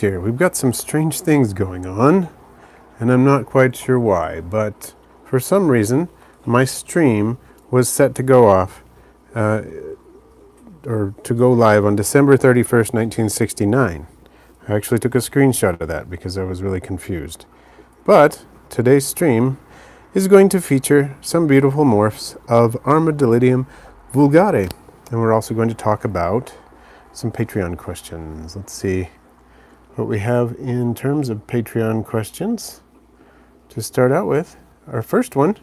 here. We've got some strange things going on, and I'm not quite sure why, but for some reason, my stream was set to go off, or to go live on December 31st, 1969. I actually took a screenshot of that because I was really confused. But today's stream is going to feature some beautiful morphs of Armadillidium Bulgari. And we're also going to talk about some Patreon questions. Let's see what we have in terms of Patreon questions. To start out with, our first one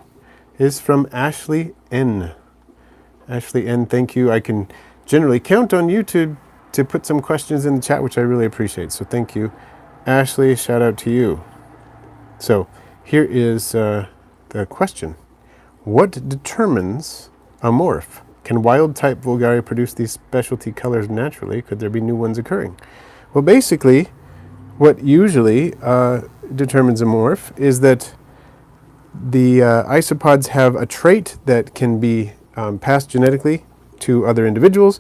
is from Ashley N. Ashley N, thank you. I can generally count on you to put some questions in the chat, which I really appreciate. So thank you. Ashley, shout out to you. So here is the question. What determines a morph? Can wild-type Vulgari produce these specialty colors naturally? Could there be new ones occurring? Well, basically, what usually determines a morph is that the isopods have a trait that can be passed genetically to other individuals,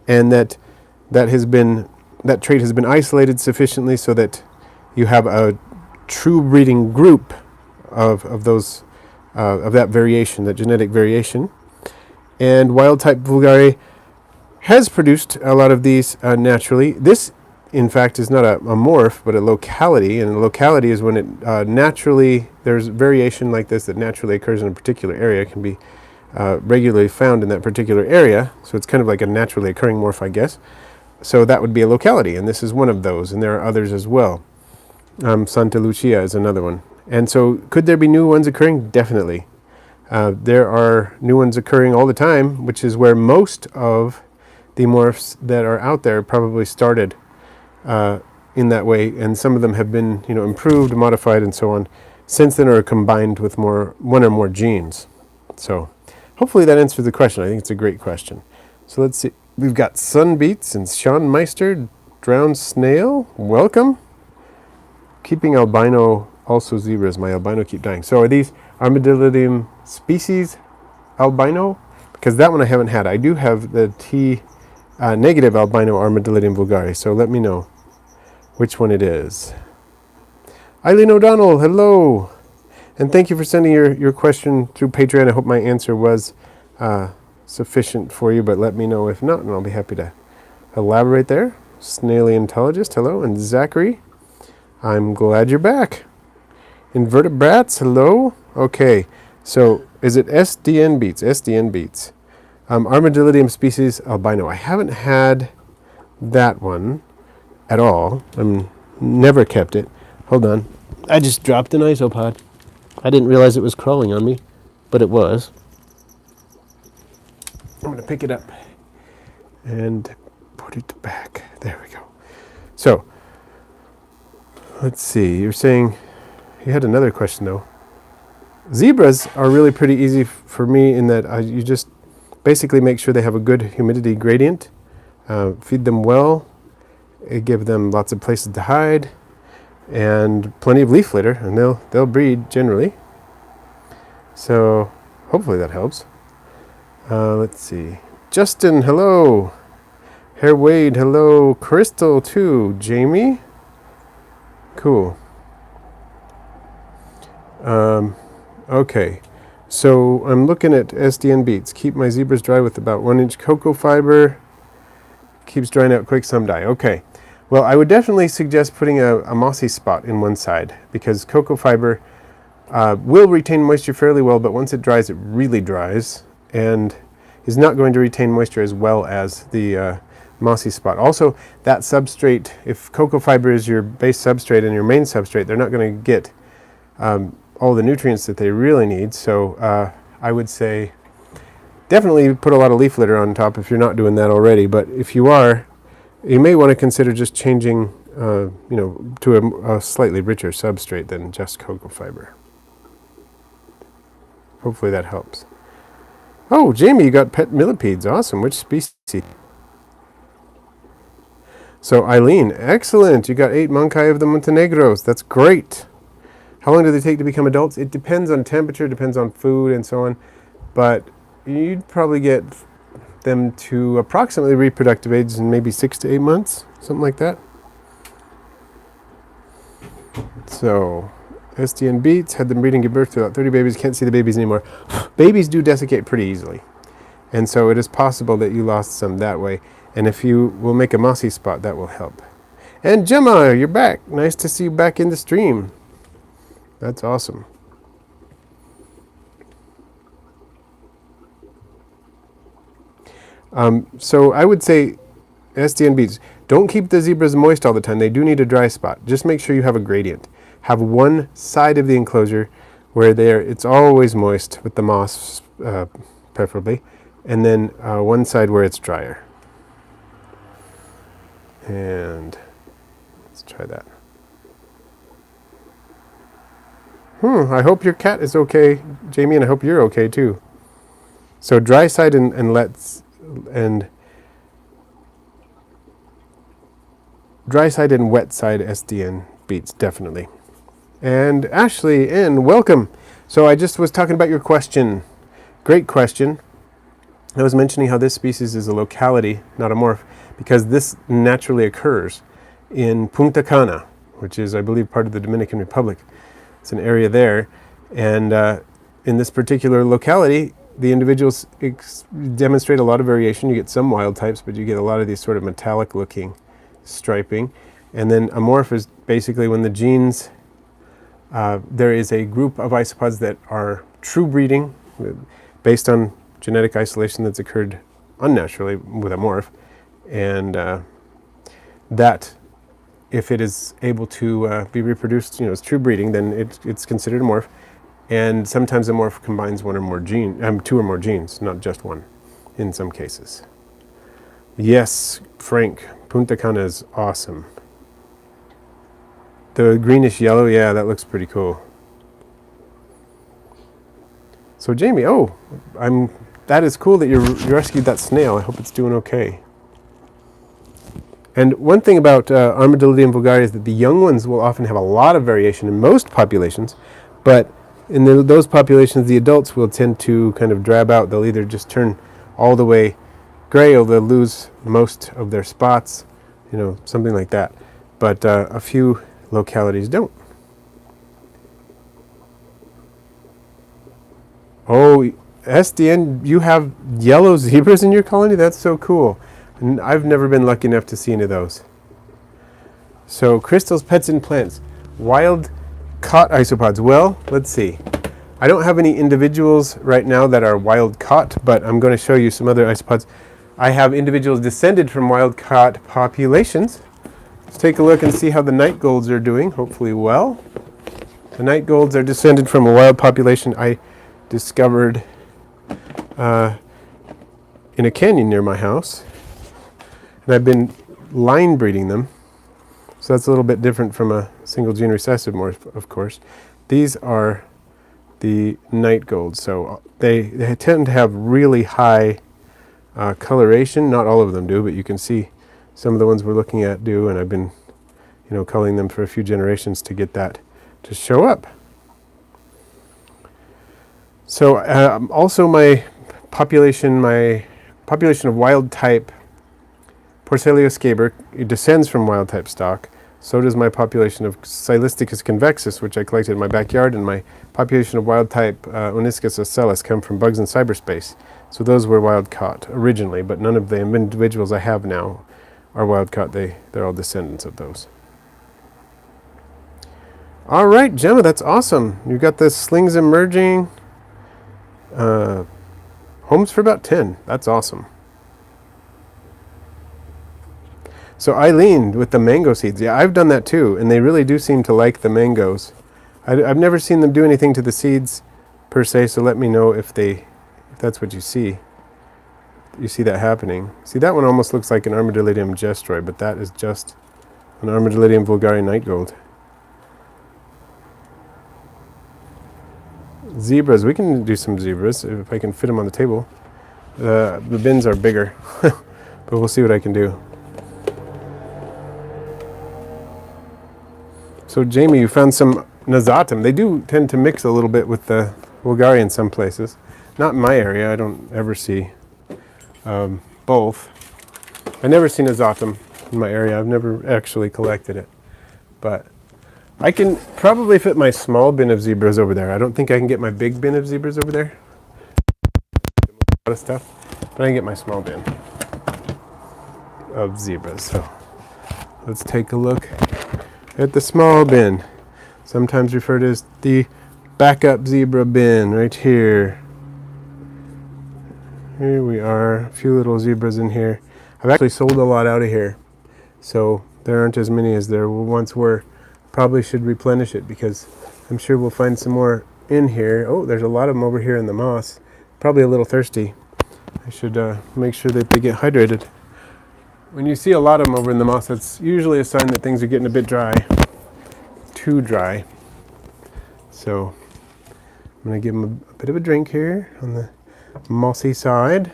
and that trait has been isolated sufficiently so that you have a true breeding group of those of that variation, that genetic variation. And wild-type Vulgari has produced a lot of these naturally. This, in fact, is not a morph, but a locality. And a locality is when it naturally, there's variation like this that naturally occurs in a particular area, can be regularly found in that particular area. So it's kind of like a naturally occurring morph, I guess. So that would be a locality, and this is one of those, and there are others as well. Santa Lucia is another one. And so could there be new ones occurring? Definitely. There are new ones occurring all the time, which is where most of the morphs that are out there probably started in that way, and some of them have been, improved, modified, and so on since then, are combined with one or more genes. So hopefully that answers the question. I think it's a great question. So let's see. We've got Sunbeats and Sean Meister, Drowned Snail. Welcome. Keeping albino, also zebras. My albino keep dying. So are these Armadillidium species albino? Because that one I haven't had. I do have the T negative albino Armadillidium Bulgari, so let me know which one it is. Eileen O'Donnell, hello. And thank you for sending your question through Patreon. I hope my answer was sufficient for you, but let me know if not, and I'll be happy to elaborate there. Snailientologist, hello. And Zachary, I'm glad you're back. Invertebrats, hello. Okay, so is it SDN Beats? SDN Beats. Armadillidium species albino. I haven't had that one at all. I'm never kept it. Hold on. I just dropped an isopod. I didn't realize it was crawling on me, but it was. I'm going to pick it up and put it back. There we go. So, let's see. You're saying, you had another question though. Zebras are really pretty easy for me in that you just basically make sure they have a good humidity gradient, feed them well, give them lots of places to hide, and plenty of leaf litter, and they'll breed generally. So hopefully that helps. Let's see. Justin, hello. Herr Wade, hello. Crystal too. Jamie. Cool. Okay. So I'm looking at SDN Beats. Keep my zebras dry with about 1-inch cocoa fiber. Keeps drying out quick, some die. Okay. Well, I would definitely suggest putting a mossy spot in one side, because cocoa fiber will retain moisture fairly well, but once it dries, it really dries and is not going to retain moisture as well as the mossy spot. Also, that substrate, if cocoa fiber is your base substrate and your main substrate, they're not going to get all the nutrients that they really need. So I would say definitely put a lot of leaf litter on top if you're not doing that already. But if you are, you may want to consider just changing to a slightly richer substrate than just cocoa fiber. Hopefully that helps. Oh, Jamie, you got pet millipedes. Awesome. Which species? So Eileen, excellent. You got 8 Monkai of the Montenegros. That's great. How long do they take to become adults? It depends on temperature, depends on food and so on. But you'd probably get them to approximately reproductive age in maybe 6 to 8 months, something like that. So, SDN beets, had them breeding, give birth to about 30 babies, can't see the babies anymore. Babies do desiccate pretty easily. And so it is possible that you lost some that way. And if you will make a mossy spot, that will help. And Gemma, you're back. Nice to see you back in the stream. That's awesome. So I would say, SDN beets, don't keep the zebras moist all the time. They do need a dry spot. Just make sure you have a gradient. Have one side of the enclosure where it's always moist with the moss, preferably, and then one side where it's drier. And let's try that. I hope your cat is okay, Jamie, and I hope you're okay too. So dry side and dry side and wet side SDN beets, definitely. And Ashley N, welcome. So I just was talking about your question. Great question. I was mentioning how this species is a locality, not a morph, because this naturally occurs in Punta Cana, which is, I believe, part of the Dominican Republic. It's an area there. And in this particular locality, the individuals demonstrate a lot of variation. You get some wild types, but you get a lot of these sort of metallic looking striping. And then a morph is basically when the genes, there is a group of isopods that are true breeding based on genetic isolation that's occurred unnaturally with a morph. And that, if it is able to be reproduced, it's true breeding, then it's considered a morph. And sometimes a morph combines one or more two or more genes, not just one, in some cases. Yes, Frank, Punta Cana is awesome. The greenish yellow, yeah, that looks pretty cool. So Jamie, that is cool that you rescued that snail. I hope it's doing okay. And one thing about Armadillidium Bulgari is that the young ones will often have a lot of variation in most populations, but in those populations, the adults will tend to kind of drab out. They'll either just turn all the way gray, or they'll lose most of their spots, something like that. But a few localities don't. Oh, SDN, you have yellow zebras in your colony? That's so cool. And I've never been lucky enough to see any of those. So, crystals, pets, and plants. Wild caught isopods. Well, let's see. I don't have any individuals right now that are wild caught, but I'm going to show you some other isopods. I have individuals descended from wild caught populations. Let's take a look and see how the night golds are doing. Hopefully well. The night golds are descended from a wild population I discovered in a canyon near my house. And I've been line breeding them. So that's a little bit different from a single gene recessive morph, of course. These are the night golds. So they tend to have really high coloration. Not all of them do, but you can see some of the ones we're looking at do, and I've been culling them for a few generations to get that to show up. So also my population of wild type Porcellio it descends from wild type stock. So does my population of Silisticus convexus, which I collected in my backyard, and my population of wild type Oniscus ocellus come from bugs in cyberspace. So those were wild caught originally, but none of the individuals I have now are wild caught. They're all descendants of those. All right, Gemma, that's awesome. You got the slings emerging. Homes for about 10. That's awesome. So Eileen with the mango seeds. Yeah, I've done that too, and they really do seem to like the mangoes. I've never seen them do anything to the seeds per se, so let me know if that's what you see. You see that happening. See, that one almost looks like an Armadillidium gestroid, but that is just an Armadillidium Bulgari night gold. Zebras, we can do some zebras if I can fit them on the table. The bins are bigger, but we'll see what I can do. So Jamie, you found some Nazatum. They do tend to mix a little bit with the Bulgari in some places. Not in my area. I don't ever see both. I never see Nazatum in my area. I've never actually collected it. But I can probably fit my small bin of zebras over there. I don't think I can get my big bin of zebras over there. A lot of stuff, but I can get my small bin of zebras. So let's take a look at the small bin, sometimes referred as the backup zebra bin right here. Here we are, a few little zebras in here. I've actually sold a lot out of here, so there aren't as many as there once were. Probably should replenish it because I'm sure we'll find some more in here. Oh, there's a lot of them over here in the moss. Probably a little thirsty. I should make sure that they get hydrated. When you see a lot of them over in the moss, that's usually a sign that things are getting a bit dry. Too dry. So I'm going to give them a bit of a drink here on the mossy side.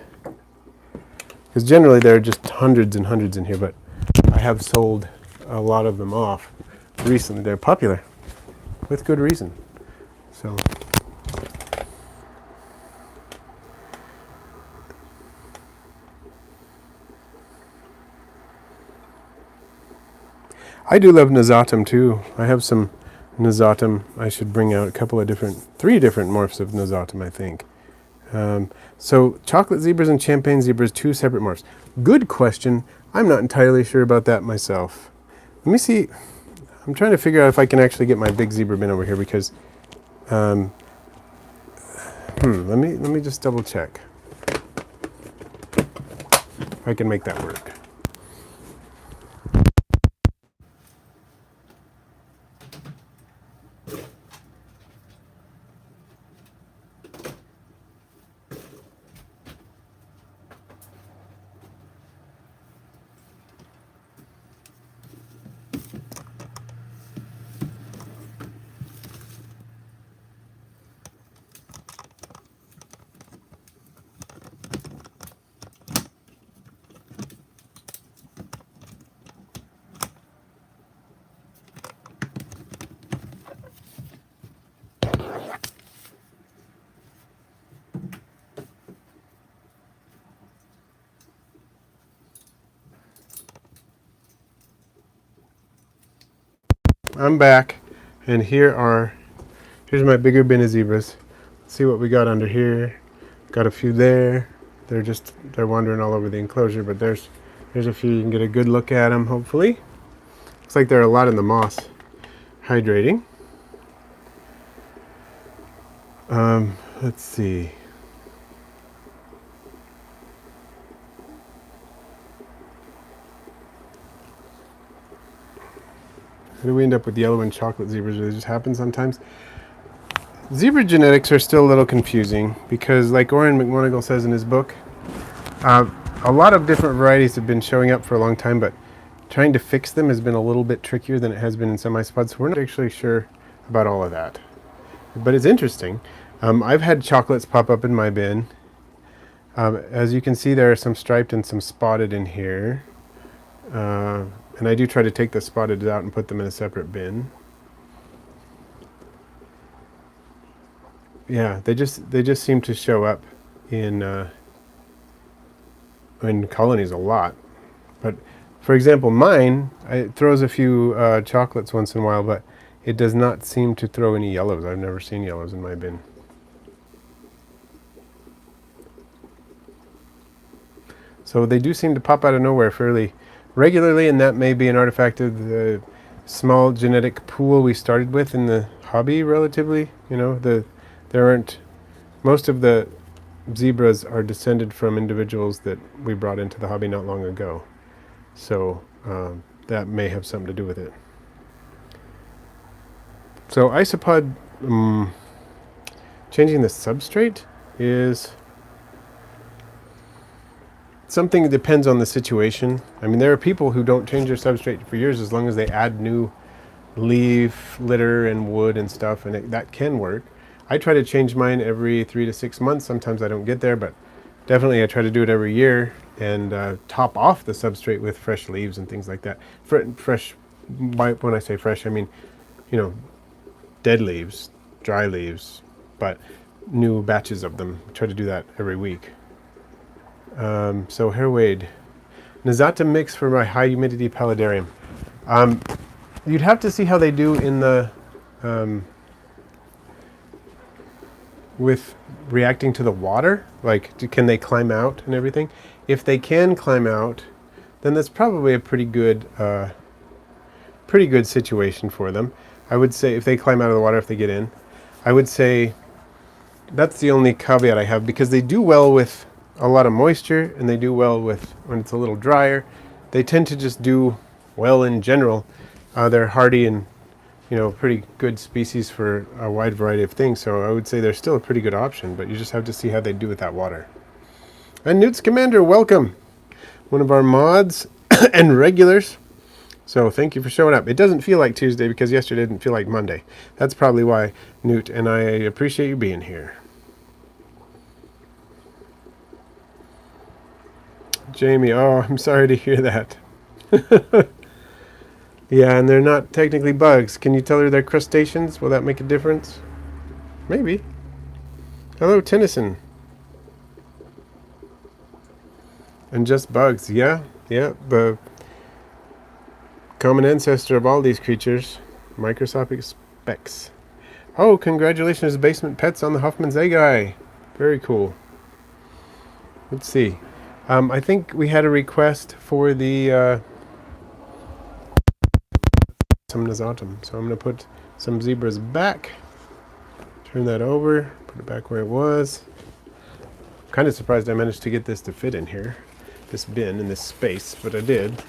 Because generally there are just hundreds and hundreds in here, but I have sold a lot of them off recently. They're popular with good reason. So I do love Nasatum too. I have some Nasatum. I should bring out three different morphs of Nasatum, I think. So chocolate zebras and champagne zebras, two separate morphs. Good question. I'm not entirely sure about that myself. Let me see. I'm trying to figure out if I can actually get my big zebra bin over here because, let me just double check if I can make that work. I'm back, and here's my bigger bin of zebras. Let's see what we got under here. Got a few there. They're wandering all over the enclosure, but there's a few. You can get a good look at them, hopefully. Looks like there are a lot in the moss hydrating. Let's see. How do we end up with yellow and chocolate zebras? It just happens sometimes. Zebra genetics are still a little confusing because, like Oren McMonigal says in his book, a lot of different varieties have been showing up for a long time, but trying to fix them has been a little bit trickier than it has been in some isopods. So we're not actually sure about all of that. But it's interesting. I've had chocolates pop up in my bin. As you can see, there are some striped and some spotted in here. And I do try to take the spotted out and put them in a separate bin. Yeah, they just seem to show up in colonies a lot. But for example, mine, it throws a few chocolates once in a while, but it does not seem to throw any yellows. I've never seen yellows in my bin. So they do seem to pop out of nowhere fairly regularly, and that may be an artifact of the small genetic pool we started with in the hobby relatively. Most of the zebras are descended from individuals that we brought into the hobby not long ago. So that may have something to do with it. So isopod, changing the substrate is something that depends on the situation. I mean, there are people who don't change their substrate for years as long as they add new leaf, litter, and wood and stuff, and that can work. I try to change mine every 3 to 6 months. Sometimes I don't get there, but definitely I try to do it every year and top off the substrate with fresh leaves and things like that. Fresh, when I say fresh, I mean, dead leaves, dry leaves, but new batches of them. Try to do that every week. So hair wade. Nasatum mix for my high humidity paludarium. You'd have to see how they do in the with reacting to the water. Like, can they climb out and everything? If they can climb out, then that's probably a pretty good situation for them. I would say if they climb out of the water, if they get in, I would say that's the only caveat I have, because they do well with a lot of moisture and they do well with when it's a little drier. They tend to just do well in general. They're hardy and, you know, pretty good species for a wide variety of things. So I would say they're still a pretty good option, but you just have to see how they do with that water. And Newt's Commander, welcome. One of our mods and regulars. So thank you for showing up. It doesn't feel like Tuesday because yesterday didn't feel like Monday. That's probably why, Newt, and I appreciate you being here. Jamie, oh, I'm sorry to hear that. Yeah, and they're not technically bugs. Can you tell her they're crustaceans? Will that make a difference? Maybe. Hello, Tennyson. And just bugs, yeah, the common ancestor of all these creatures, microscopic specks. Oh, congratulations, Basement Pets, on the Huffman's egg eye. Very cool. Let's see. I think we had a request for the some Nazatum, so I'm going to put some zebras back. Turn that over, put it back where it was. I'm kind of surprised I managed to get this to fit in here, this bin in this space, but I did.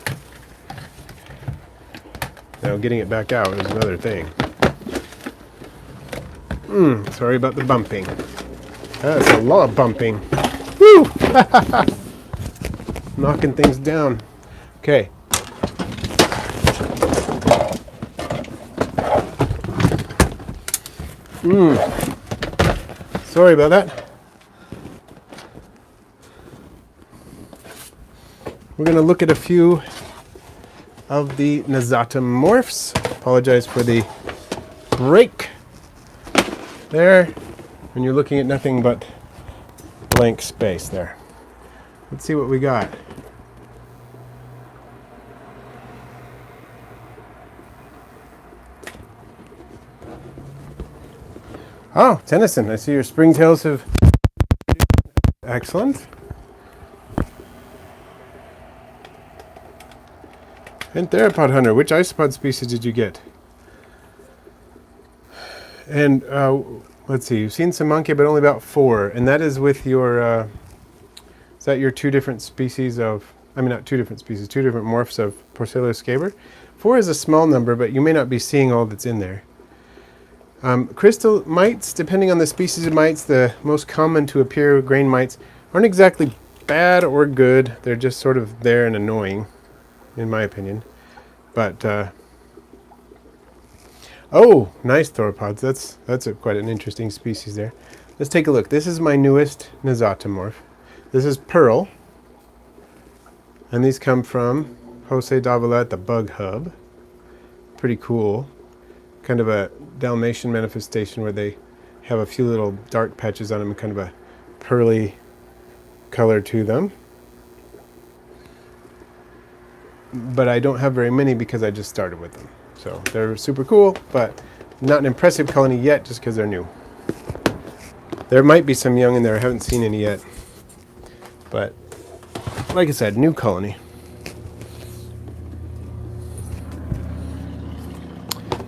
Now getting it back out is another thing. Sorry about the bumping. That's a lot of bumping. Woo! Knocking things down. Okay. Sorry about that. We're going to look at a few of the Nazatum morphs. Apologize for the break there. And you're looking at nothing but blank space there. Let's see what we got. Oh, Tennyson, I see your springtails have... Excellent. And Theropod Hunter, which isopod species did you get? And let's see, you've seen some monkey, but only about 4. And that is with your... is that your 2 different species of... I mean, not 2 different species, 2 different morphs of Porcellus scaber? 4 is a small number, but you may not be seeing all that's in there. Crystal mites, depending on the species of mites, the most common to appear grain mites, aren't exactly bad or good. They're just sort of there and annoying, in my opinion. But, oh, nice theropods. That's quite an interesting species there. Let's take a look. This is my newest Nazatomorph. This is Pearl. And these come from Jose Davila at the Bug Hub. Pretty cool. Kind of a Dalmatian manifestation where they have a few little dark patches on them and kind of a pearly color to them. But I don't have very many because I just started with them. So they're super cool, but not an impressive colony yet just because they're new. There might be some young in there. I haven't seen any yet. But like I said, new colony.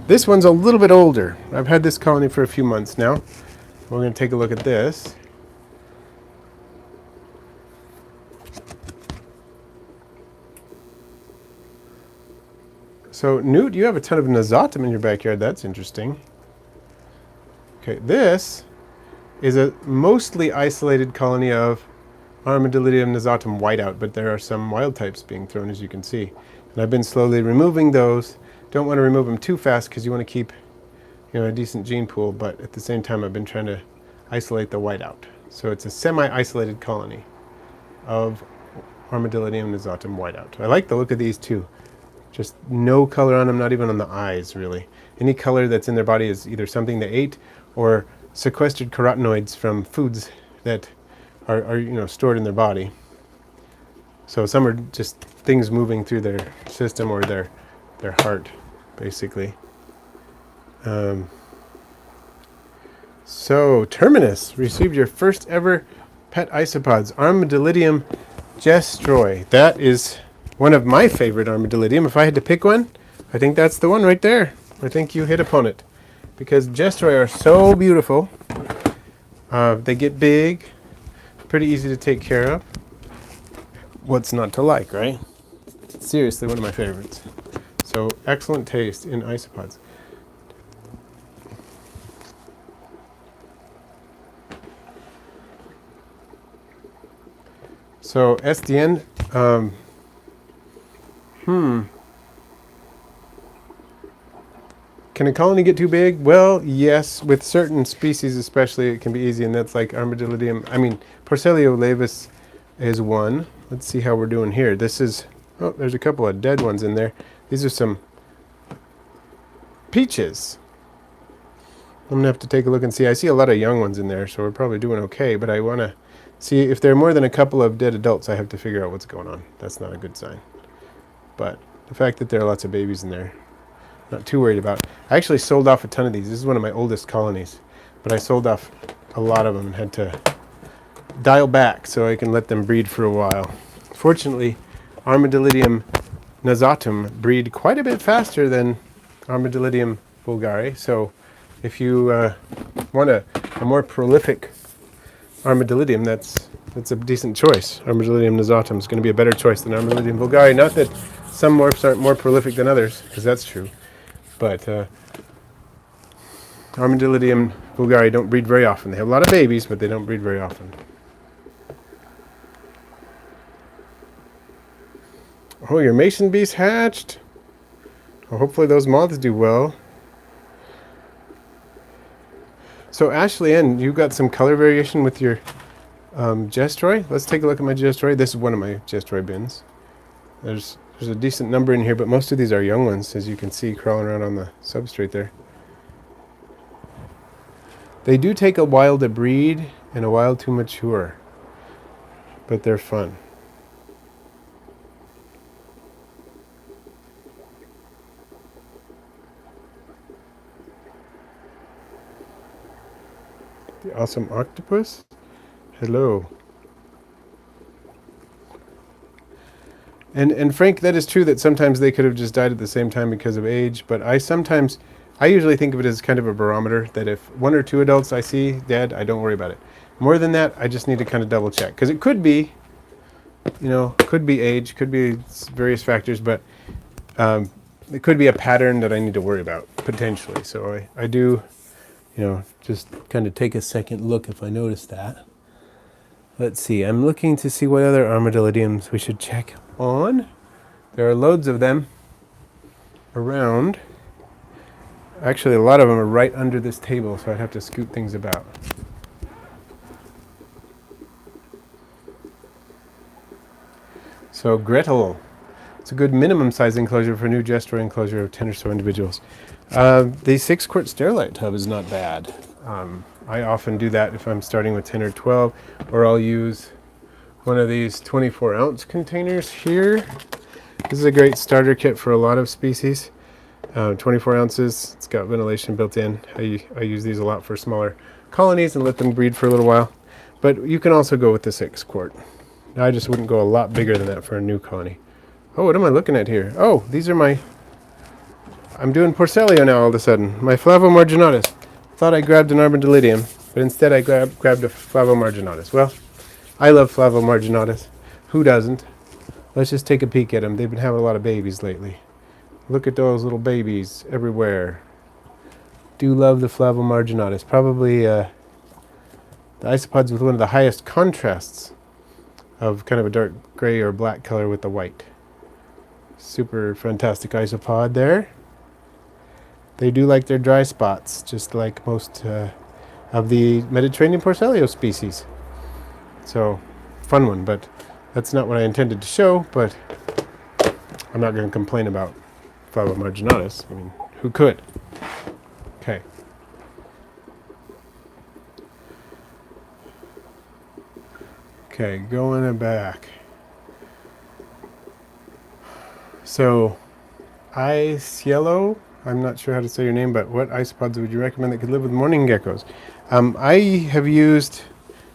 This one's a little bit older. I've had this colony for a few months now. We're going to take a look at this. So, Newt, you have a ton of Nazatum in your backyard. That's interesting. Okay, this is a mostly isolated colony of Armadillidium Nazatum whiteout, but there are some wild types being thrown, as you can see. And I've been slowly removing those. Don't want to remove them too fast because you want to keep, you know, a decent gene pool, but at the same time I've been trying to isolate the whiteout. So it's a semi-isolated colony of Armadillidium Nazatum whiteout. I like the look of these too. Just no color on them, not even on the eyes really. Any color that's in their body is either something they ate or sequestered carotenoids from foods that are you know, stored in their body. So some are just things moving through their system or their heart. basically. So, Terminus received your first ever pet isopods, Armadillidium Gestroy. That is one of my favorite Armadillidium. If I had to pick one, I think that's the one right there. I think you hit upon it. Because Gestroy are so beautiful. They get big, pretty easy to take care of. What's not to like, right? Seriously, one of my favorites. So, excellent taste in isopods. So SDN, can a colony get too big? Well, yes, with certain species especially it can be easy, and that's like Porcellio laevis is one. Let's see how we're doing here. This is, oh, there's a couple of dead ones in there. These are some peaches. I'm gonna have to take a look and see. I see a lot of young ones in there, so we're probably doing okay, but I wanna see if there are more than a couple of dead adults. I have to figure out what's going on. That's not a good sign. But the fact that there are lots of babies in there, not too worried about. I actually sold off a ton of these. This is one of my oldest colonies, but I sold off a lot of them and had to dial back so I can let them breed for a while. Fortunately, Armadillidium nasatum breed quite a bit faster than Armadillidium bulgari. So if you want a more prolific Armadillidium, that's a decent choice. Armadillidium nasatum is going to be a better choice than Armadillidium bulgari. Not that some morphs aren't more prolific than others, because that's true. But Armadillidium bulgari don't breed very often. They have a lot of babies, but they don't breed very often. Oh, your mason bees hatched. Well, hopefully those moths do well. So Ashley Ann, you got some color variation with your Gestroy. Let's take a look at my Gestroy. This is one of my Gestroy bins. There's a decent number in here, but most of these are young ones, as you can see crawling around on the substrate there. They do take a while to breed and a while to mature, but they're fun. The awesome octopus. Hello. And Frank, that is true that sometimes they could have just died at the same time because of age, but I usually think of it as kind of a barometer, that if one or two adults I see dead, I don't worry about it. More than that, I just need to kind of double check, because it could be, could be age, could be various factors, but it could be a pattern that I need to worry about, potentially. So I do, just kind of take a second look if I notice that. Let's see, I'm looking to see what other Armadillidiums we should check on. There are loads of them around. Actually, a lot of them are right under this table, so I'd have to scoot things about. So Gretel, it's a good minimum size enclosure for a new Gestroy enclosure of 10 or so individuals. The 6-quart sterilite tub is not bad. I often do that if I'm starting with 10 or 12, or I'll use one of these 24-ounce containers here. This is a great starter kit for a lot of species. 24 ounces, it's got ventilation built in. I use these a lot for smaller colonies and let them breed for a little while. But you can also go with the 6-quart. I just wouldn't go a lot bigger than that for a new colony. Oh, what am I looking at here? Oh, these are I'm doing Porcellio now all of a sudden. My Flavomarginatus. Thought I grabbed an Armadillidium, but instead I grabbed a Flavomarginatus. Well, I love Flavomarginatus. Who doesn't? Let's just take a peek at them. They've been having a lot of babies lately. Look at those little babies everywhere. Do love the Flavomarginatus. Probably the isopods with one of the highest contrasts of kind of a dark gray or black color with the white. Super fantastic isopod there. They do like their dry spots, just like most of the Mediterranean Porcellio species. So, fun one, but that's not what I intended to show, but I'm not going to complain about Flavomarginatus. I mean, who could? Okay. Okay, going back. So, Ice Yellow I'm not sure how to say your name, but what isopods would you recommend that could live with mourning geckos? I have used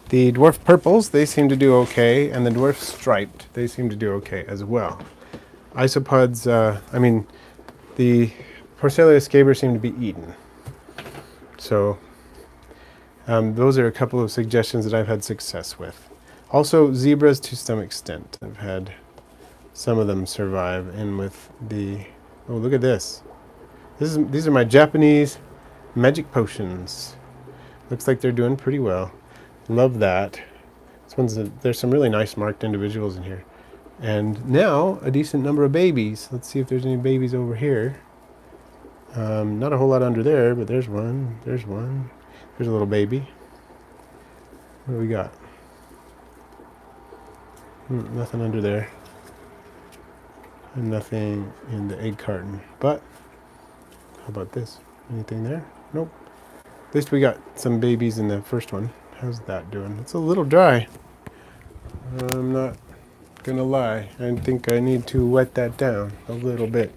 the dwarf purples. They seem to do okay, and the dwarf striped. They seem to do okay as well. Isopods, the Porcelia scaber seem to be eaten. So those are a couple of suggestions that I've had success with. Also, zebras to some extent. I've had some of them survive, and with the... Oh, look at this. These are my Japanese magic potions. Looks like they're doing pretty well. Love that. There's some really nice marked individuals in here. And now, a decent number of babies. Let's see if there's any babies over here. Not a whole lot under there, but there's one. There's one. There's a little baby. What do we got? Nothing under there. And nothing in the egg carton. But, how about this? Anything there? Nope. At least we got some babies in the first one. How's that doing? It's a little dry. I'm not gonna lie. I think I need to wet that down a little bit.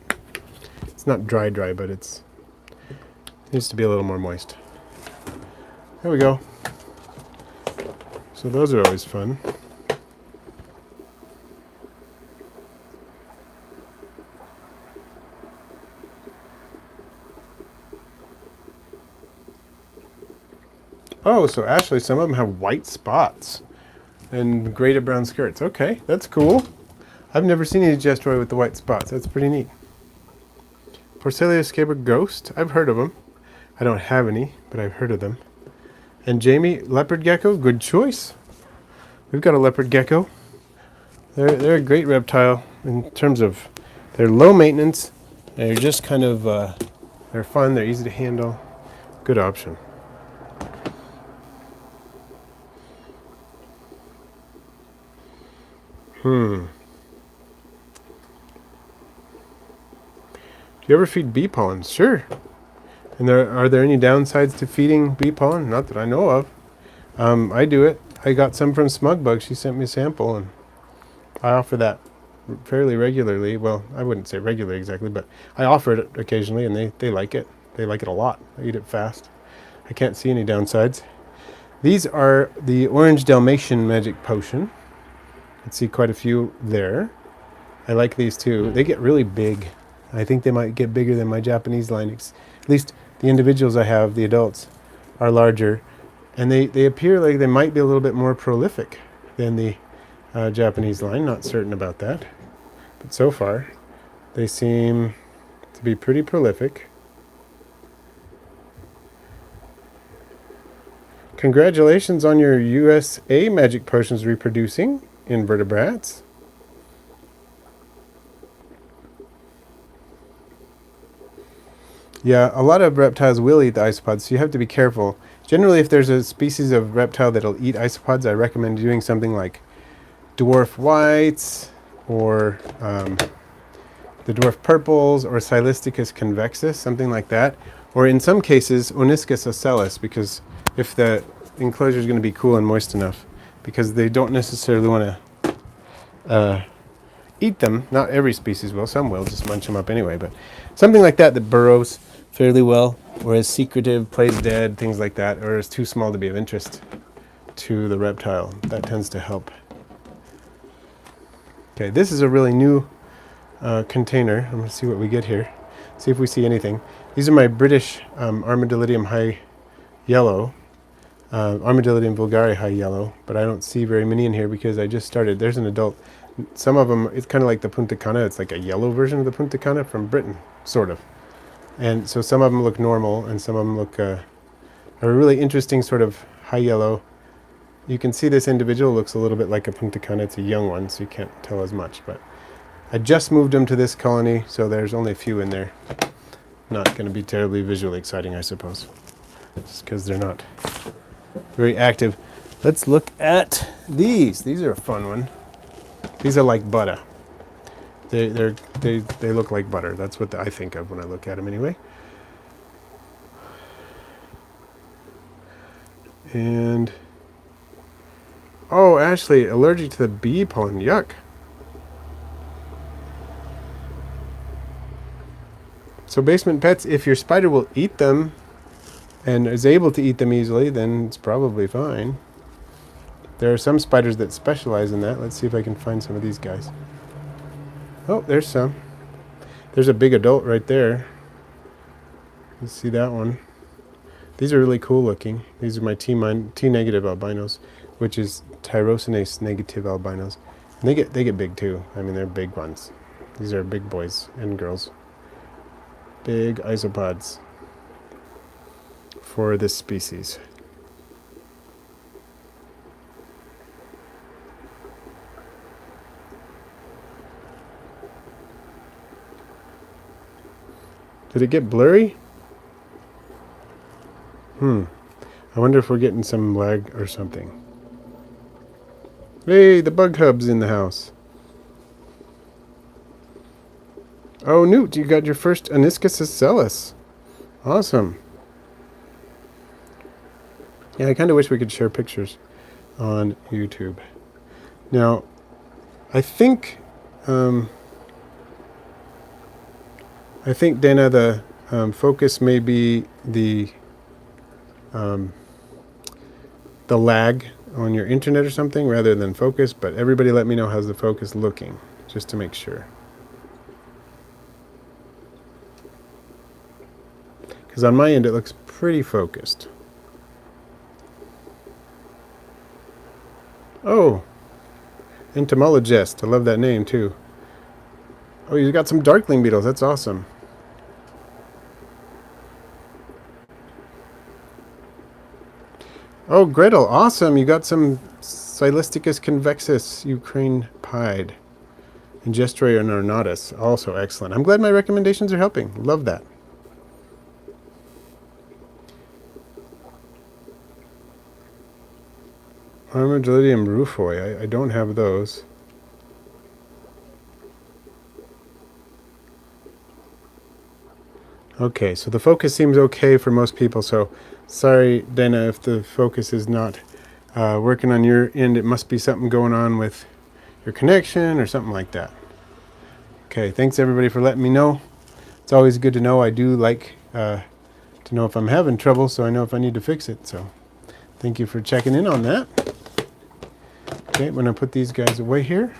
It's not dry, but it needs to be a little more moist. There we go. So those are always fun. Oh, so actually some of them have white spots and graded brown skirts. Okay, that's cool. I've never seen any gestroi with the white spots. That's pretty neat. Porcelia scaber ghost. I've heard of them. I don't have any, but I've heard of them. And Jamie, leopard gecko. Good choice. We've got a leopard gecko. They're a great reptile in terms of they're low maintenance. They're just kind of they're fun. They're easy to handle. Good option. Do you ever feed bee pollen? Sure. And are there any downsides to feeding bee pollen? Not that I know of. I do it. I got some from Smugbug. She sent me a sample, and I offer that fairly regularly. Well, I wouldn't say regularly exactly, but I offer it occasionally, and they like it. They like it a lot. They eat it fast. I can't see any downsides. These are the orange Dalmatian magic potion. You can see quite a few there. I like these too. They get really big. I think they might get bigger than my Japanese line. At least the individuals I have, the adults, are larger. And they appear like they might be a little bit more prolific than the Japanese line. Not certain about that. But so far, they seem to be pretty prolific. Congratulations on your USA magic potions reproducing invertebrates. Yeah, a lot of reptiles will eat the isopods, so you have to be careful. Generally, if there's a species of reptile that'll eat isopods, I recommend doing something like dwarf whites, or the dwarf purples, or Silisticus convexus, something like that. Or in some cases, Oniscus ocellus, because if the enclosure is going to be cool and moist enough, because they don't necessarily want to eat them. Not every species will. Some will just munch them up anyway. But something like that burrows fairly well, or is secretive, plays dead, things like that, or is too small to be of interest to the reptile. That tends to help. Okay, this is a really new container. I'm going to see what we get here. See if we see anything. These are my British Armadillidium high yellow. Armadillidium Bulgari high yellow, but I don't see very many in here because I just started. There's an adult. Some of them, it's kind of like the Punta Cana. It's like a yellow version of the Punta Cana from Britain, sort of. And so some of them look normal, and some of them look a really interesting sort of high yellow. You can see this individual looks a little bit like a Punta Cana. It's a young one, so you can't tell as much. But I just moved them to this colony, so there's only a few in there. Not going to be terribly visually exciting, I suppose, just because they're not very active. Let's look at these. These are a fun one. These are like butter. They look like butter. That's what I think of when I look at them anyway. And oh, Ashley, allergic to the bee pollen. Yuck. So basement pets, if your spider will eat them and is able to eat them easily, then it's probably fine. There are some spiders that specialize in that. Let's see if I can find some of these guys. Oh, there's some. There's a big adult right there. You see that one. These are really cool looking. These are my T negative albinos, which is tyrosinase negative albinos. And they get big too. I mean, they're big ones. These are big boys and girls. Big isopods for this species. Did it get blurry? I wonder if we're getting some lag or something. Hey, the bug hub's in the house. Oh, Newt, you got your first Aniscus ocellus. Awesome. Yeah, I kind of wish we could share pictures on YouTube. Now, I think Dana, the focus may be the lag on your internet or something rather than focus, but everybody let me know how's the focus looking, just to make sure. Because on my end it looks pretty focused. Oh, entomologist, I love that name too. Oh, you got some darkling beetles, that's awesome. Oh, Gretel, awesome. You got some Silisticus convexus Ukraine pied. And Gestuary ornatus, also excellent. I'm glad my recommendations are helping. Love that. Armadillidium rufoi, I don't have those. Okay, so the focus seems okay for most people, so sorry, Dana, if the focus is not working on your end. It must be something going on with your connection or something like that. Okay, thanks everybody for letting me know. It's always good to know. I do like to know if I'm having trouble, so I know if I need to fix it. So thank you for checking in on that. Okay, I'm going to put these guys away here.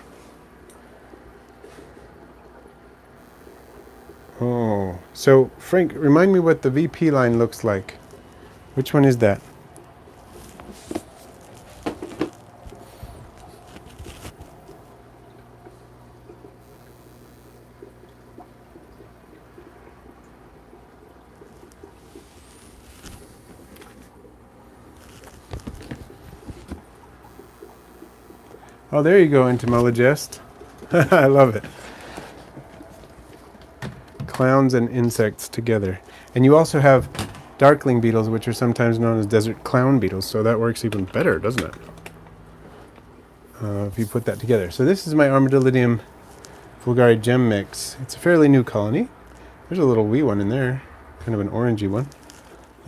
Oh, so Frank, remind me what the VP line looks like. Which one is that? Oh, there you go, entomologist. I love it. Clowns and insects together. And you also have darkling beetles, which are sometimes known as desert clown beetles, so that works even better, doesn't it? If you put that together. So this is my Armadillidium Bulgari Gem mix. It's a fairly new colony. There's a little wee one in there, kind of an orangey one.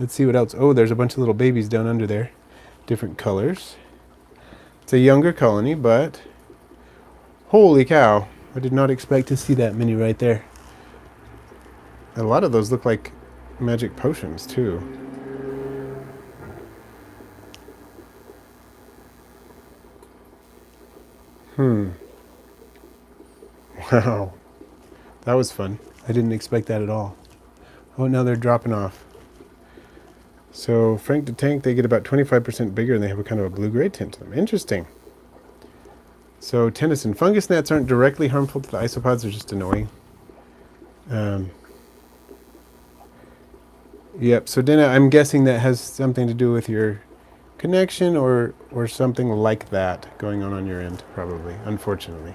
Let's see what else. Oh, there's a bunch of little babies down under there, different colors. It's a younger colony, but holy cow, I did not expect to see that many right there. A lot of those look like magic potions too. Wow. That was fun. I didn't expect that at all. Oh, now they're dropping off. So Frank the Tank, they get about 25% bigger and they have a kind of a blue-gray tint to them. Interesting. So Tennyson, fungus gnats aren't directly harmful to the isopods, they're just annoying. Yep, so Dana, I'm guessing that has something to do with your connection or something like that going on your end, probably, unfortunately.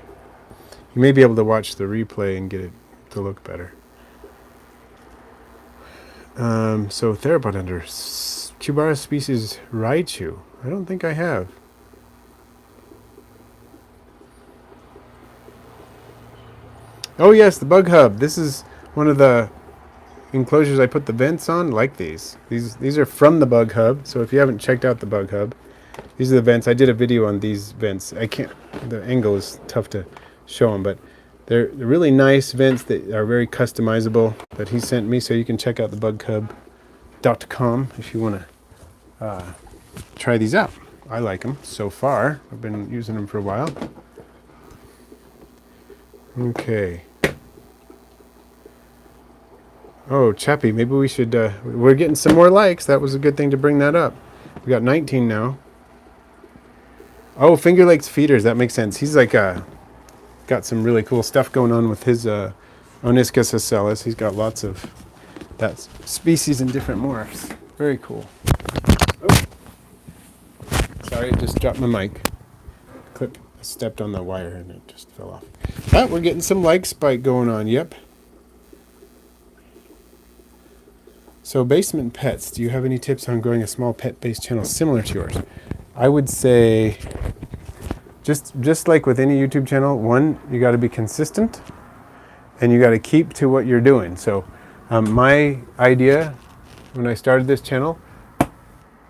You may be able to watch the replay and get it to look better. So theropod hunter, Cubaris species Raichu. I don't think I have. Oh yes, the bug hub. This is one of the enclosures I put the vents on. Like these. These are from the bug hub. So if you haven't checked out the bug hub, these are the vents. I did a video on these vents. I can't. The angle is tough to show them, but They're really nice vents that are very customizable that he sent me, so you can check out thebugcub.com if you want to try these out. I like them so far. I've been using them for a while. Okay. Oh, Chappie, maybe we should, we're getting some more likes. That was a good thing to bring that up. We got 19 now. Oh, Finger Lakes Feeders, that makes sense. He's like, got some really cool stuff going on with his Oniscus ocellus. He's got lots of that species in different morphs. Very cool. Oh. Sorry, I just dropped my mic. I stepped on the wire and it just fell off. But we're getting some like spike going on, yep. So Basement Pets, do you have any tips on growing a small pet-based channel similar to yours? I would say, just like with any YouTube channel, one, you got to be consistent, and you got to keep to what you're doing. So my idea when I started this channel,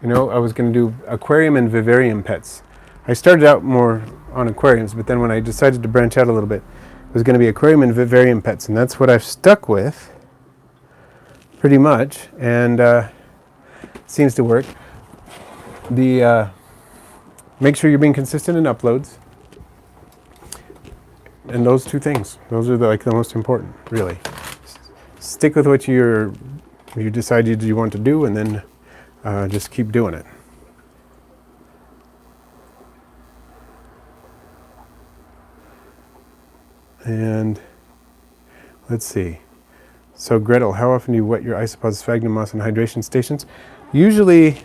I was going to do aquarium and vivarium pets. I started out more on aquariums, but then when I decided to branch out a little bit, it was going to be aquarium and vivarium pets, and that's what I've stuck with pretty much, and seems to work. Make sure you're being consistent in uploads, and those two things, those are the most important, really. Stick with what you decided you want to do, and then just keep doing it. And let's see. So Gretel, how often do you wet your isopods, sphagnum moss, and hydration stations? Usually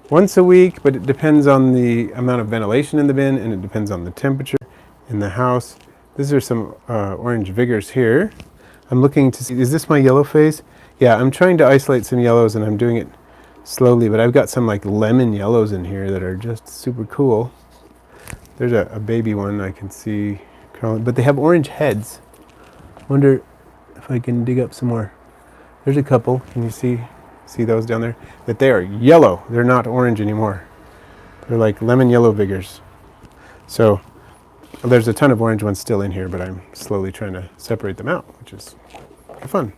once a week, but it depends on the amount of ventilation in the bin, and it depends on the temperature in the house. These are some orange vigors here. I'm looking to see, is this my yellow phase? Yeah, I'm trying to isolate some yellows, and I'm doing it slowly, but I've got some like lemon yellows in here that are just super cool. There's a baby one I can see crawling, but they have orange heads. Wonder if I can dig up some more. There's a couple. Can you see those down there? But they are yellow. They're not orange anymore. They're like lemon yellow vigors. So there's a ton of orange ones still in here, but I'm slowly trying to separate them out, which is fun.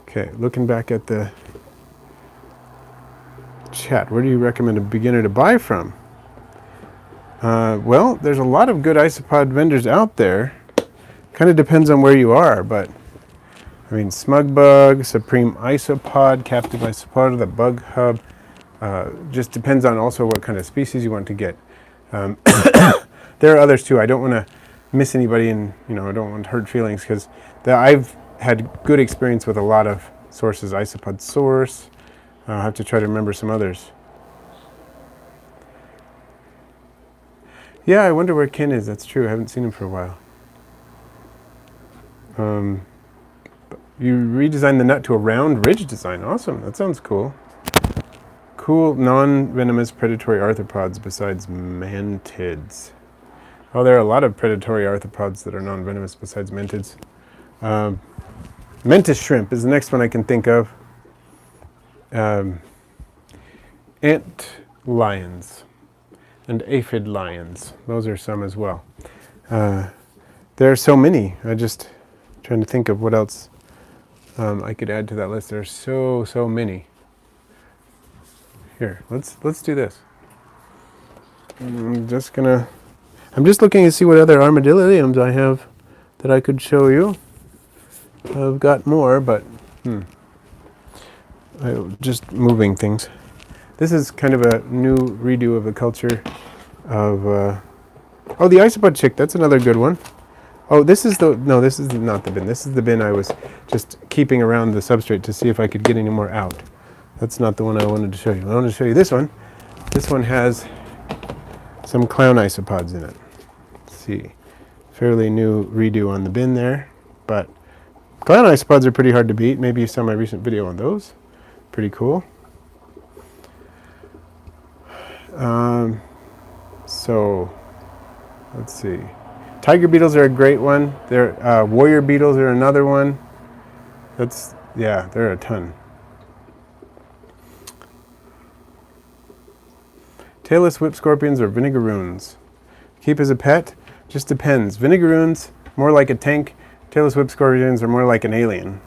Okay, looking back at the chat, where do you recommend a beginner to buy from? Well, there's a lot of good isopod vendors out there. Kind of depends on where you are, but I mean, Smugbug, Supreme Isopod, Captive Isopod, the Bug Hub. Just depends on also what kind of species you want to get. There are others too. I don't want to miss anybody, and I don't want to hurt feelings, because I've had good experience with a lot of sources. Isopod Source. I'll have to try to remember some others. Yeah, I wonder where Ken is. That's true. I haven't seen him for a while. You redesigned the nut to a round ridge design. Awesome. That sounds cool. Cool non-venomous predatory arthropods besides mantids. Oh, there are a lot of predatory arthropods that are non-venomous besides mantids. Mantis shrimp is the next one I can think of. Ant lions and aphid lions. Those are some as well. There are so many. I'm just trying to think of what else I could add to that list. There's so many. Here, let's do this. I'm just looking to see what other armadillidiums I have that I could show you. I've got more, but I'm just moving things. This is kind of a new redo of the culture of the isopod chick. That's another good one. Oh, this is not the bin. This is the bin I was just keeping around the substrate to see if I could get any more out. That's not the one I wanted to show you. I wanted to show you this one. This one has some clown isopods in it. Let's see. Fairly new redo on the bin there. But clown isopods are pretty hard to beat. Maybe you saw my recent video on those. Pretty cool. So, let's see. Tiger beetles are a great one. Warrior beetles are another one. There are a ton. Tailless whip scorpions or vinegaroons. Keep as a pet. Just depends. Vinegaroons, more like a tank. Tailless whip scorpions are more like an alien.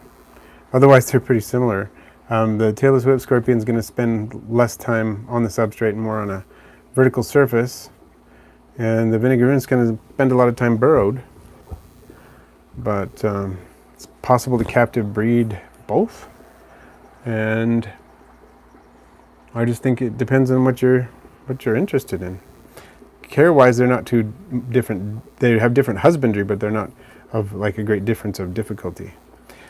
Otherwise, they're pretty similar. The tailless whip scorpion is going to spend less time on the substrate and more on a vertical surface. And the vinegaroon is going to spend a lot of time burrowed. But it's possible to captive breed both. And I just think it depends on what you're interested in. Care-wise, they're not too different. They have different husbandry, but they're not of like a great difference of difficulty.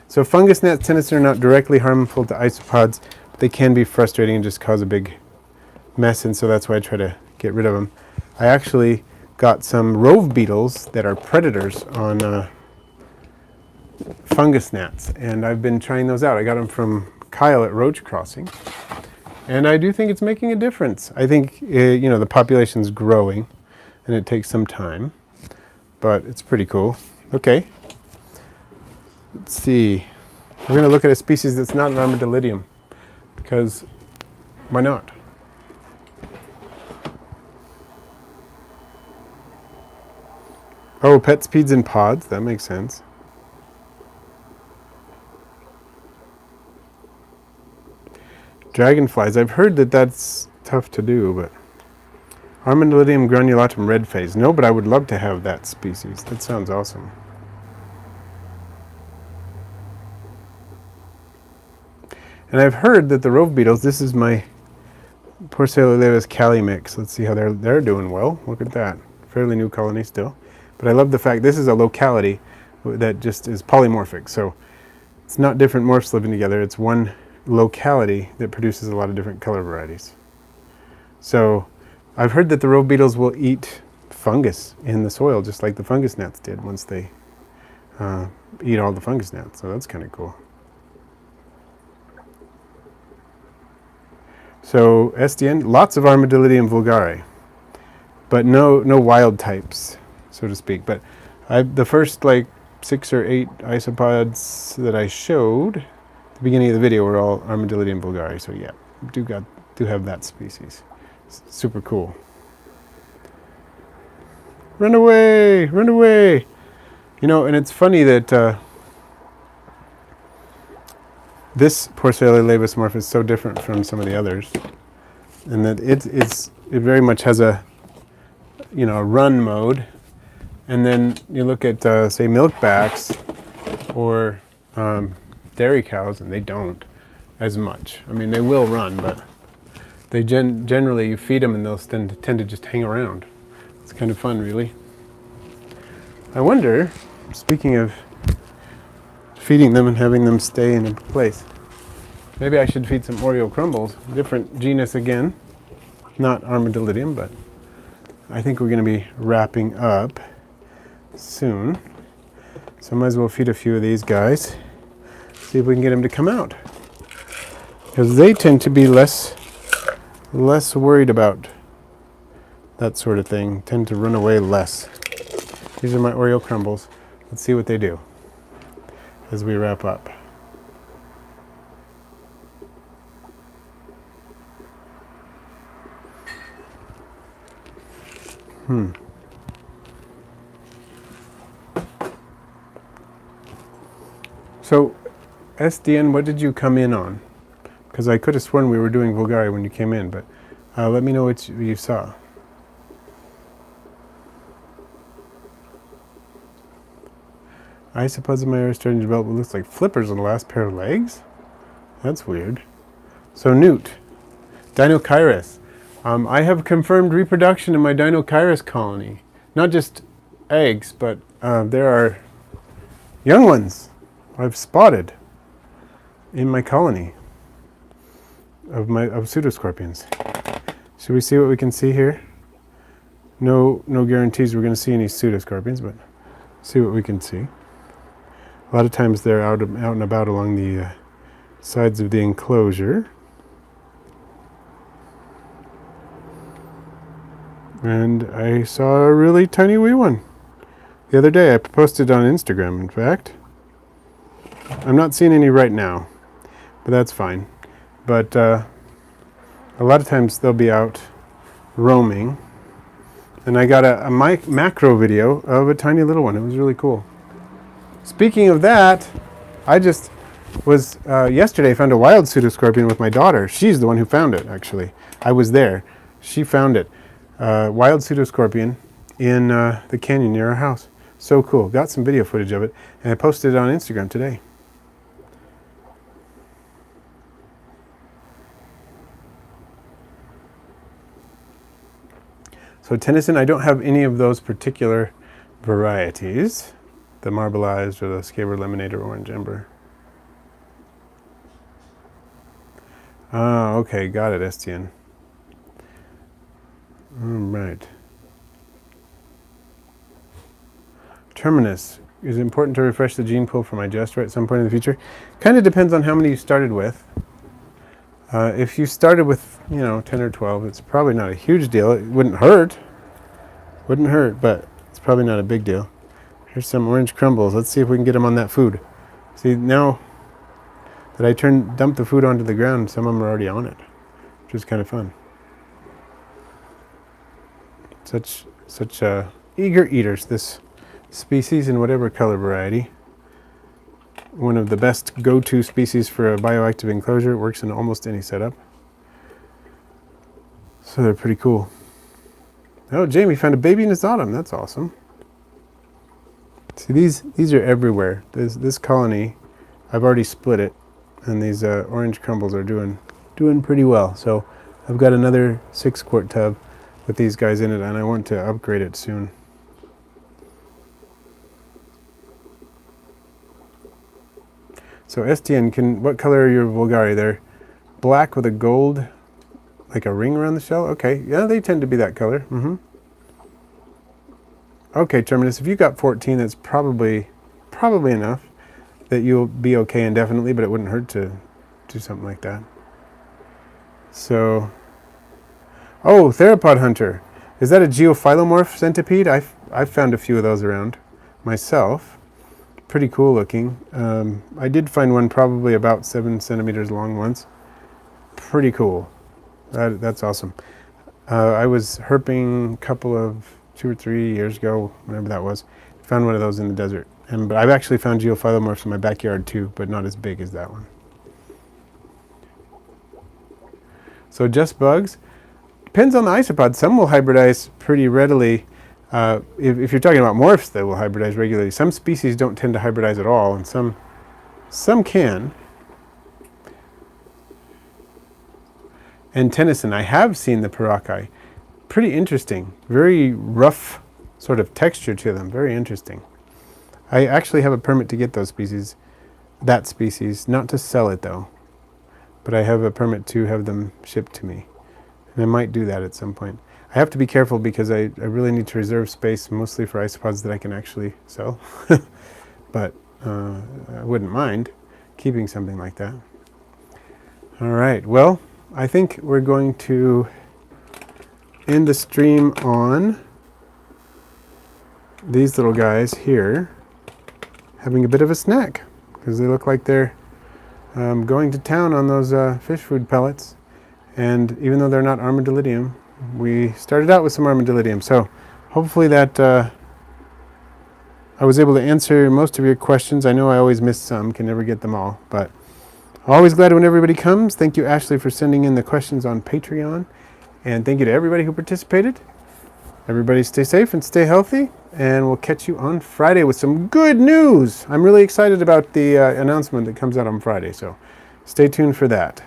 So fungus gnats, tennis are not directly harmful to isopods, but they can be frustrating and just cause a big mess, and so that's why I try to get rid of them. I actually got some rove beetles that are predators on fungus gnats, and I've been trying those out. I got them from Kyle at Roach Crossing, and I do think it's making a difference. I think the population's growing, and it takes some time, but it's pretty cool. Okay, let's see. We're going to look at a species that's not an Armadillidium, because why not? Oh, pet speeds in pods. That makes sense. Dragonflies. I've heard that that's tough to do, but Armadillidium granulatum red phase. No, but I would love to have that species. That sounds awesome. And I've heard that the rove beetles, this is my Porcelulatus cali mix. Let's see how they're doing well. Look at that. Fairly new colony still. But I love the fact this is a locality that just is polymorphic. So it's not different morphs living together. It's one locality that produces a lot of different color varieties. So I've heard that the rove beetles will eat fungus in the soil, just like the fungus gnats did once they eat all the fungus gnats. So that's kind of cool. So SDN, lots of Armadillidium vulgare, but no wild types, so to speak. But the first like 6 or 8 isopods that I showed at the beginning of the video were all Armadillidium bulgari. So yeah, do have that species. It's super cool. Run away! Run away! And it's funny that this Porcelulatus morph is so different from some of the others, and that it very much has a run mode, and then you look at say milkbacks or dairy cows, and they don't as much. I mean, they will run, but they generally you feed them and they'll tend to just hang around. It's kind of fun, really. I wonder, speaking of feeding them and having them stay in a place, maybe I should feed some Oreo crumbles. Different genus again, not Armadillidium, but I think we're going to be wrapping up soon. So I might as well feed a few of these guys, see if we can get them to come out, because they tend to be less worried about that sort of thing, tend to run away less. These are my Oreo crumbles. Let's see what they do as we wrap up. So, SDN, what did you come in on? Because I could have sworn we were doing vulgare when you came in, but let me know what you saw. Isopods in my area are starting to develop what looks like flippers on the last pair of legs? That's weird. So Newt, Dinocyrus. I have confirmed reproduction in my Dinocyrus colony. Not just eggs, but there are young ones I've spotted in my colony of pseudoscorpions. Should we see what we can see here? No guarantees we're going to see any pseudoscorpions, but see what we can see. A lot of times they're out and about along the sides of the enclosure. And I saw a really tiny wee one the other day. I posted on Instagram, in fact. I'm not seeing any right now, but that's fine. But a lot of times they'll be out roaming, And I got a macro video of a tiny little one. It was really cool. Speaking of that, I just was, yesterday found a wild pseudoscorpion with my daughter. She's the one who found it, actually. I was there. She found it. Wild pseudoscorpion in the canyon near our house. So cool. Got some video footage of it, and I posted it on Instagram today. So Tennyson, I don't have any of those particular varieties, the marbleized or the scabbard lemonade or orange ember. Ah, okay, got it, STN. All right. Terminus. Is it important to refresh the gene pool for my gesture at some point in the future? Kind of depends on how many you started with. If you started with, 10 or 12, it's probably not a huge deal. It wouldn't hurt. Wouldn't hurt, but it's probably not a big deal. Here's some orange crumbles. Let's see if we can get them on that food. See, now that I dump the food onto the ground, some of them are already on it, which is kind of fun. Such eager eaters, this species in whatever color variety. One of the best go-to species for a bioactive enclosure. It works in almost any setup. So they're pretty cool. Oh, Jamie found a baby in his autumn. That's awesome. See, these are everywhere. This colony, I've already split it, and these orange crumbles are doing pretty well. So I've got another 6-quart tub with these guys in it, and I want to upgrade it soon. So STN, what color are your vulgari? They're black with a gold, like a ring around the shell? Okay, yeah, they tend to be that color. Okay, Terminus, if you got 14, that's probably enough that you'll be okay indefinitely, but it wouldn't hurt to do something like that. So, oh, Theropod Hunter. Is that a Geophylomorph Centipede? I've found a few of those around myself. Pretty cool looking. I did find one probably about 7 centimeters long once. Pretty cool. That's awesome. I was herping a couple of 2 or 3 years ago, whenever that was. Found one of those in the desert. But I've actually found Geophylomorphs in my backyard too, but not as big as that one. So just bugs. Depends on the isopods. Some will hybridize pretty readily. If you're talking about morphs that will hybridize regularly, some species don't tend to hybridize at all, and some can. And Tennyson, I have seen the Paracai. Pretty interesting. Very rough sort of texture to them. Very interesting. I actually have a permit to get those species, that species, not to sell it though, but I have a permit to have them shipped to me. And I might do that at some point. I have to be careful because I really need to reserve space mostly for isopods that I can actually sell. But I wouldn't mind keeping something like that. All right, well, I think we're going to end the stream on these little guys here having a bit of a snack because they look like they're going to town on those fish food pellets. And even though they're not Armadillidium, we started out with some Armadillidium. So hopefully that I was able to answer most of your questions. I know I always miss some, can never get them all, but always glad when everybody comes. Thank you, Ashley, for sending in the questions on Patreon. And thank you to everybody who participated. Everybody stay safe and stay healthy. And we'll catch you on Friday with some good news. I'm really excited about the announcement that comes out on Friday. So stay tuned for that.